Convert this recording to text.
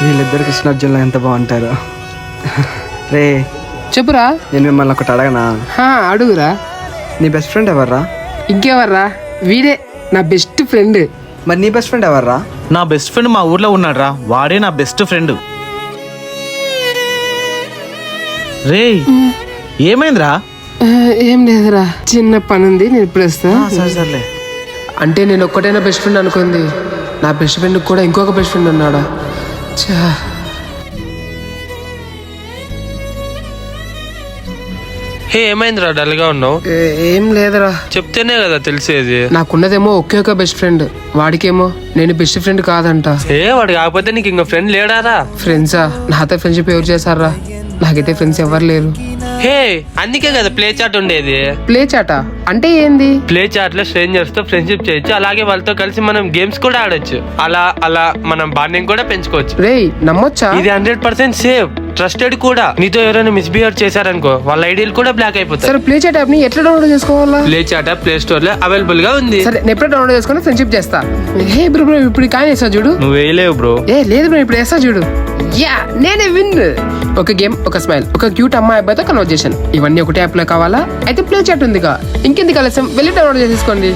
వీళ్ళిద్దరు కృష్ణార్జునులు ఎంత బాగుంటారు. రే చెప్పురా. నేను మిమ్మల్ని ఒకటి అడగనా? అడుగురా. నీ బెస్ట్ ఫ్రెండ్ ఎవర్రా? ఇంకెవర్రా, వీడే నా బెస్ట్ ఫ్రెండ్. మరి నీ బెస్ట్ ఫ్రెండ్ ఎవర్రా? నా బెస్ట్ ఫ్రెండ్ మా ఊర్లో ఉన్నాడు రా, వాడే నా బెస్ట్ ఫ్రెండ్. రే ఏమైందిరా? ఏం లేదురా, చిన్న పని ఉంది, నేను ఇప్పుడు వస్తా. సరే సర్లే. అంటే నేను ఒక్కటైనా బెస్ట్ ఫ్రెండ్ అనుకుంది, నా బెస్ట్ ఫ్రెండ్ కూడా ఇంకొక బెస్ట్ ఫ్రెండ్ ఉన్నాడా? చా. హే ఏమైందిరా డల్ గా ఉన్నావు? ఏం లేదురా. చెప్తేనే కదా తెలిసేది. నాకున్నదేమో ఒకే ఒక బెస్ట్ ఫ్రెండ్, వాడికేమో నేను బెస్ట్ ఫ్రెండ్ కాదంట. వాడు కాకపోతే నీకు ఇంకో ఫ్రెండ్ లేడారా? ఫ్రెండ్సా? నాతో ఫ్రెండ్షిప్ ఎవరు చేశారా? నాకైతే ఫ్రెండ్స్ ఎవరు లేరు. హే అందుకే కదా ప్లే చాట్ ఉండేది. ప్లే చాటా అంటే ఏంది? ప్లే చాట్ లో స్ట్రేంజర్స్ తో ఫ్రెండ్షిప్ చేయొచ్చు, అలాగే వాళ్ళతో కలిసి మనం గేమ్స్ కూడా ఆడొచ్చు. అలా అలా మనం బాండింగ్ కూడా పెంచుకోవచ్చు. రేయ్ నమ్మొచ్చా? ఇది 100% సేఫ్, ట్రస్టెడ్ కూడా. నీతో ఎవరైనా మిస్బిహేవ్ చేశారనుకో వాళ్ళ ఐడియాలు కూడా బ్లాక్ అయిపోతాయి. సరే ప్లే చాట్ యాప్ ని ఎట్లా డౌన్లోడ్ చేసుకోవాలా? ప్లే చాట్ ప్లే స్టోర్ లో అవైలబుల్ గా ఉంది. సరే నేను ఎప్పుడో డౌన్లోడ్ చేసుకుని ఫ్రెండ్షిప్ చేస్తా. హే బ్రో బ్రో, ఇప్పుడు కానీ వేస్తా చూడు. నువ్వు వేయలేవు బ్రో. లేదు బ్రో, ఇప్పుడు వేస్తా చూడు. యా నేనే విన్. ఒక గేమ్, ఒక స్మైల్, ఒక క్యూట్ అమ్మాయి అబ్బాయితో కన్వర్జేషన్, ఇవన్నీ ఒకటే యాప్ లో కావాలా? అయితే ప్లే చాట్ ఉందిగా, ఇంకెందుకు ఆలస్యం, వెళ్ళి డౌన్లోడ్ చేసేసుకోండి.